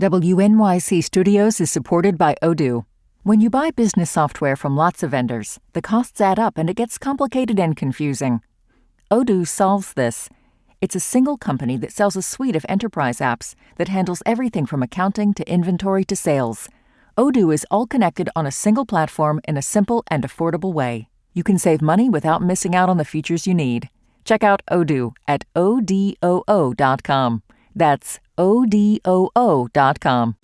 WNYC Studios is supported by Odoo. When you buy business software from lots of vendors, the costs add up and it gets complicated and confusing. Odoo solves this. It's a single company that sells a suite of enterprise apps that handles everything from accounting to inventory to sales. Odoo is all connected on a single platform in a simple and affordable way. You can save money without missing out on the features you need. Check out Odoo at odoo.com. That's odoo.com.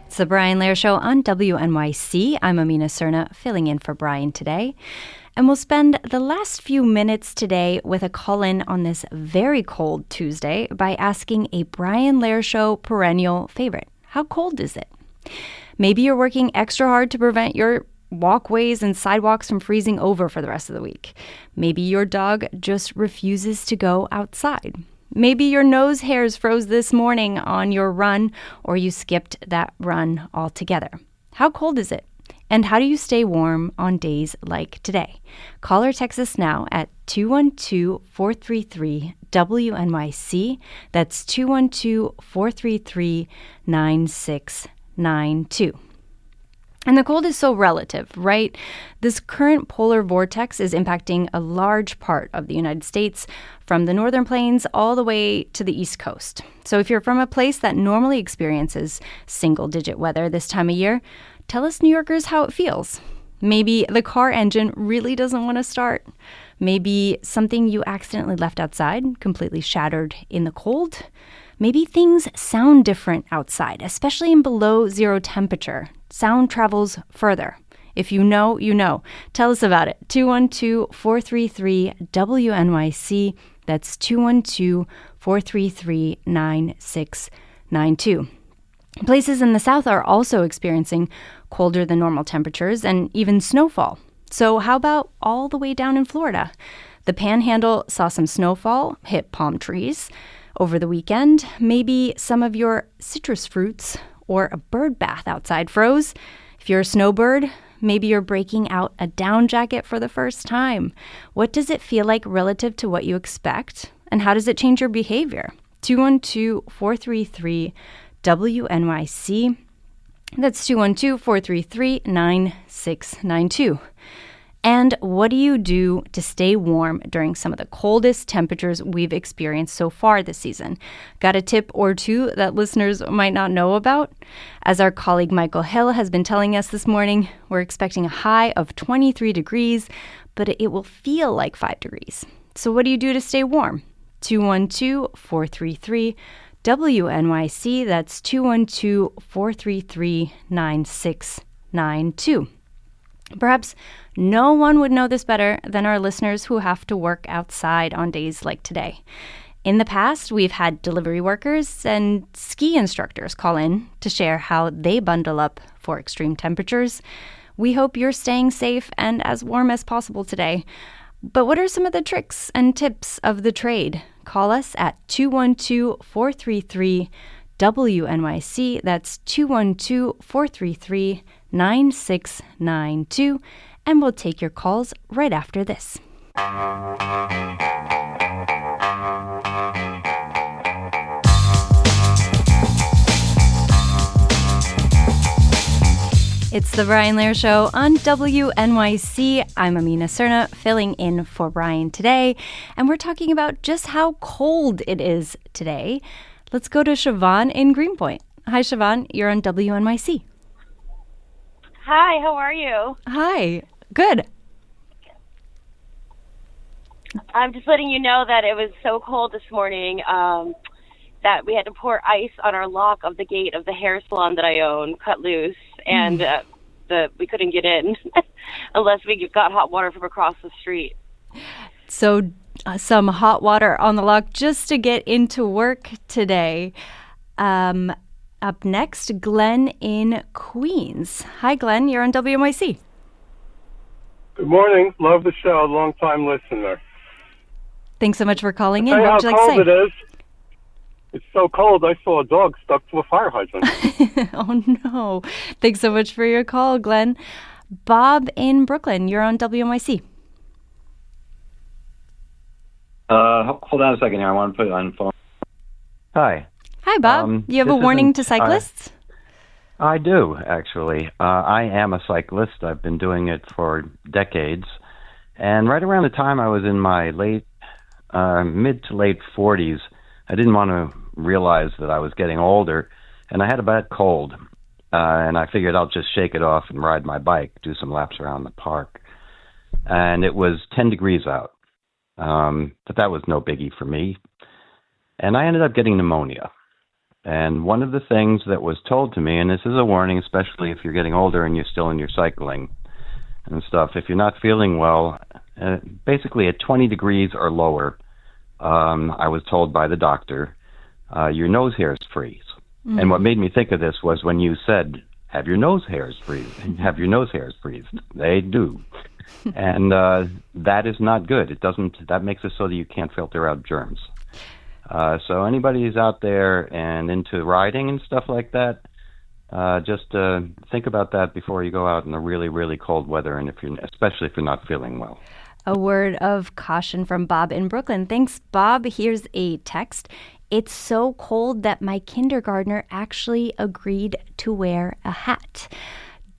It's the Brian Lehrer Show on WNYC. I'm Amina Serna, filling in for Brian today. And we'll spend the last few minutes today with a call-in on this very cold Tuesday by asking a Brian Lehrer Show perennial favorite. How cold is it? Maybe you're working extra hard to prevent your walkways and sidewalks from freezing over for the rest of the week. Maybe your dog just refuses to go outside. Maybe your nose hairs froze this morning on your run, or you skipped that run altogether. How cold is it? And how do you stay warm on days like today? Call or text us now at 212-433-WNYC. That's 212-433-9692. And the cold is so relative, right? This current polar vortex is impacting a large part of the United States, from the northern plains all the way to the East Coast. So if you're from a place that normally experiences single-digit weather this time of year, tell us New Yorkers how it feels. Maybe the car engine really doesn't want to start. Maybe something you accidentally left outside completely shattered in the cold. Maybe things sound different outside, especially in below zero temperature. Sound travels further. If you know, you know. Tell us about it. 212-433-WNYC. That's 212-433-9692. Places in the South are also experiencing colder than normal temperatures and even snowfall. So how about all the way down in Florida? The Panhandle saw some snowfall hit palm trees over the weekend. Maybe some of your citrus fruits or a bird bath outside froze. If you're a snowbird, maybe you're breaking out a down jacket for the first time. What does it feel like relative to what you expect? And how does it change your behavior? 212-433-WNYC. That's 212-433-9692. And what do you do to stay warm during some of the coldest temperatures we've experienced so far this season? Got a tip or two that listeners might not know about? As our colleague Michael Hill has been telling us this morning, we're expecting a high of 23 degrees, but it will feel like 5 degrees. So what do you do to stay warm? 212-433-WNYC. That's 212-433-9692. Perhaps no one would know this better than our listeners who have to work outside on days like today. In the past, we've had delivery workers and ski instructors call in to share how they bundle up for extreme temperatures. We hope you're staying safe and as warm as possible today. But what are some of the tricks and tips of the trade? Call us at 212-433-WNYC. That's 212-433-9692. And we'll take your calls right after this. It's the Brian Lehrer Show on WNYC. I'm Amina Serna, filling in for Brian today, and we're talking about just how cold it is today. Let's go to Siobhan in Greenpoint. Hi, Siobhan. You're on WNYC. Hi, how are you? Hi. Good. I'm just letting you know that it was so cold this morning that we had to pour ice on our lock of the gate of the hair salon that I own, cut loose, and we couldn't get in unless we got hot water from across the street. So some hot water on the lock just to get into work today. Up next, Glenn in Queens. Hi, Glenn. You're on WNYC. Good morning. Love the show. Long-time listener. Thanks so much for calling in. What would you like to say? how cold it is. It's so cold, I saw a dog stuck to a fire hydrant. Oh, no. Thanks so much for your call, Glenn. Bob in Brooklyn, you're on WNYC. Hold on a second here. I want to put it on phone. Hi. Hi, Bob. You have a this warning isn't- to cyclists? I do, actually. I am a cyclist. I've been doing it for decades. And right around the time I was in my mid to late 40s, I didn't want to realize that I was getting older, and I had a bad cold. And I figured I'll just shake it off and ride my bike, do some laps around the park. And it was 10 degrees out. But that was no biggie for me. And I ended up getting pneumonia. And one of the things that was told to me, and this is a warning, especially if you're getting older and you're still in your cycling and stuff, if you're not feeling well, basically at 20 degrees or lower, I was told by the doctor, your nose hairs freeze. Mm. And what made me think of this was when you said, have your nose hairs freeze. Have your nose hairs freeze. They do. And that is not good. That makes it so that you can't filter out germs. So anybody who's out there and into riding and stuff like that, just think about that before you go out in the really, really cold weather, and especially if you're not feeling well. A word of caution from Bob in Brooklyn. Thanks, Bob. Here's a text. It's so cold that my kindergartner actually agreed to wear a hat.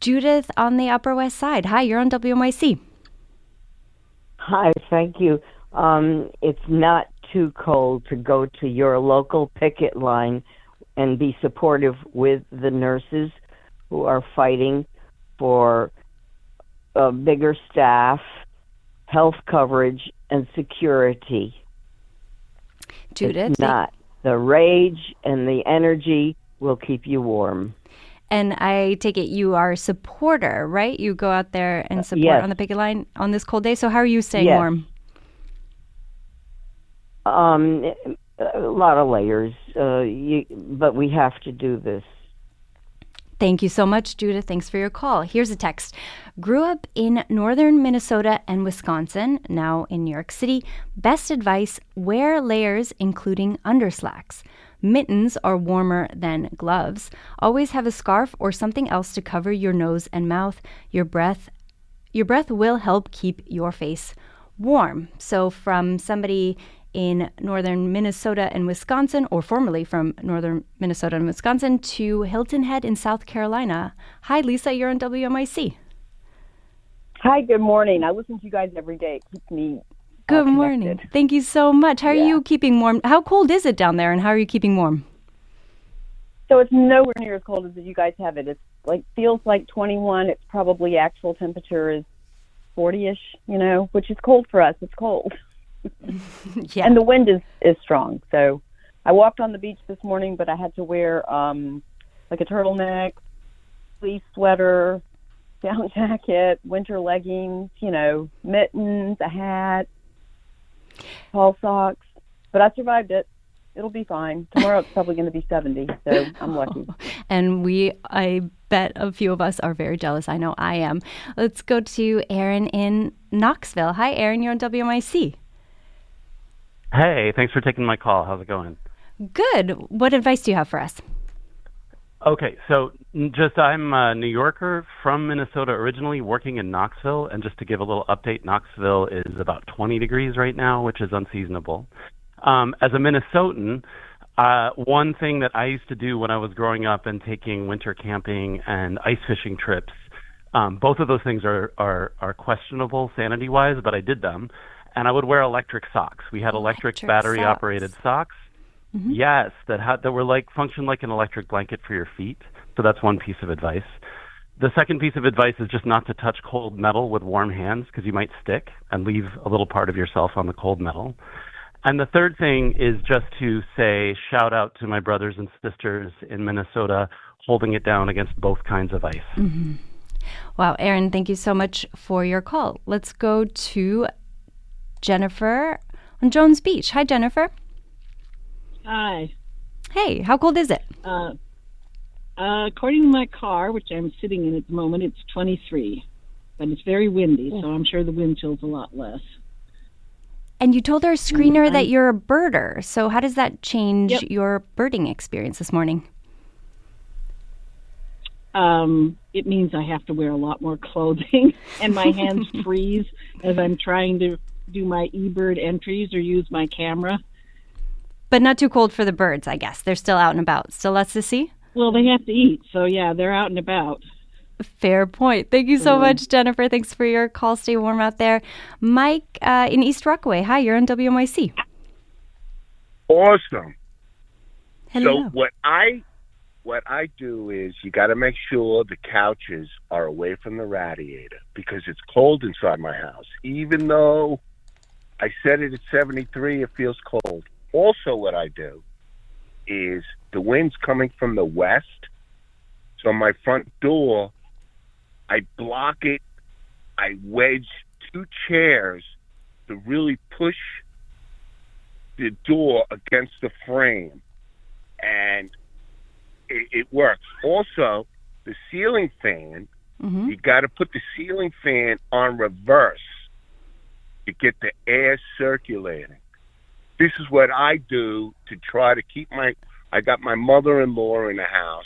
Judith on the Upper West Side. Hi, you're on WNYC. Hi, thank you. It's not too cold to go to your local picket line and be supportive with the nurses who are fighting for a bigger staff, health coverage, and security. Judith? It's not. The rage and the energy will keep you warm. And I take it you are a supporter, right? You go out there and support yes. on the picket line on this cold day. So how are you staying yes. warm? A lot of layers, but we have to do this. Thank you so much, Judith. Thanks for your call. Here's a text. Grew up in northern Minnesota and Wisconsin, now in New York City. Best advice, wear layers, including underslacks. Mittens are warmer than gloves. Always have a scarf or something else to cover your nose and mouth. Your breath will help keep your face warm. So from somebody in northern Minnesota and Wisconsin, or formerly from northern Minnesota and Wisconsin, to Hilton Head in South Carolina. Hi, Lisa, you're on WNYC. Hi, good morning. I listen to you guys every day. It keeps me Good morning. Thank you so much. How are you keeping warm? How cold is it down there, and how are you keeping warm? So it's nowhere near as cold as you guys have it. It's feels like 21. It's probably actual temperature is 40-ish, which is cold for us. It's cold. Yeah. And the wind is strong. So I walked on the beach this morning, but I had to wear a turtleneck, fleece sweater, down jacket, winter leggings, mittens, a hat, tall socks. But I survived it. It'll be fine. Tomorrow it's probably going to be 70, so I'm lucky. And I bet a few of us are very jealous. I know I am. Let's go to Aaron in Knoxville. Hi, Aaron. You're on WNYC. Hey, thanks for taking my call. How's it going? Good. What advice do you have for us? Okay, so I'm a New Yorker from Minnesota originally, working in Knoxville. And just to give a little update, Knoxville is about 20 degrees right now, which is unseasonable. As a Minnesotan, one thing that I used to do when I was growing up and taking winter camping and ice fishing trips, both of those things are questionable sanity-wise, but I did them. And I would wear electric socks. We had electric battery-operated socks. Mm-hmm. Yes, that were function like an electric blanket for your feet. So that's one piece of advice. The second piece of advice is just not to touch cold metal with warm hands, because you might stick and leave a little part of yourself on the cold metal. And the third thing is just to say shout out to my brothers and sisters in Minnesota holding it down against both kinds of ice. Mm-hmm. Wow, Aaron, thank you so much for your call. Let's go to Jennifer on Jones Beach. Hi, Jennifer. Hi. Hey, how cold is it? According to my car, which I'm sitting in at the moment, it's 23. But it's very windy, so I'm sure the wind chill's a lot less. And you told our screener that you're a birder. So how does that change your birding experience this morning? It means I have to wear a lot more clothing, and my hands freeze as I'm trying to do my eBird entries or use my camera. But not too cold for the birds, I guess. They're still out and about. Still lots to see? Well, they have to eat, so yeah, they're out and about. Fair point. Thank you so much, Jennifer. Thanks for your call. Stay warm out there. Mike in East Rockaway. Hi, you're on WNYC. Awesome. Hello. So what I do is you got to make sure the couches are away from the radiator because it's cold inside my house. Even though I set it at 73, it feels cold. Also, what I do is the wind's coming from the west, so my front door, I block it. I wedge 2 chairs to really push the door against the frame, and it works. Also, the ceiling fan, you got to put the ceiling fan on reverse to get the air circulating. This is what I do to try to keep I got my mother-in-law in the house,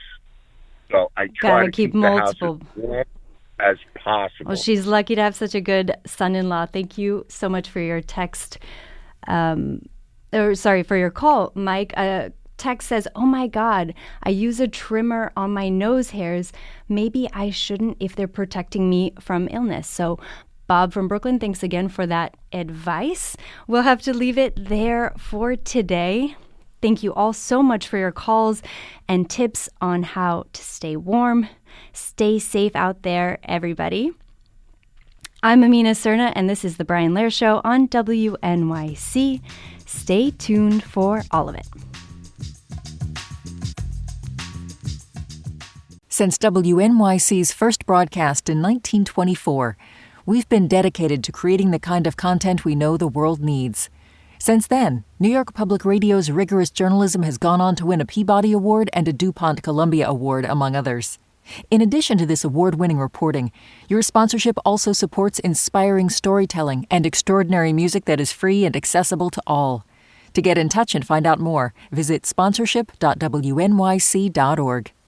so I try to keep multiple the house as warm as possible. Well, she's lucky to have such a good son-in-law. Thank you so much for your text. For your call, Mike. Text says, "Oh my God, I use a trimmer on my nose hairs. Maybe I shouldn't if they're protecting me from illness." So Bob from Brooklyn, thanks again for that advice. We'll have to leave it there for today. Thank you all so much for your calls and tips on how to stay warm. Stay safe out there, everybody. I'm Amina Serna, and this is The Brian Lehrer Show on WNYC. Stay tuned for all of it. Since WNYC's first broadcast in 1924, we've been dedicated to creating the kind of content we know the world needs. Since then, New York Public Radio's rigorous journalism has gone on to win a Peabody Award and a DuPont Columbia Award, among others. In addition to this award-winning reporting, your sponsorship also supports inspiring storytelling and extraordinary music that is free and accessible to all. To get in touch and find out more, visit sponsorship.wnyc.org.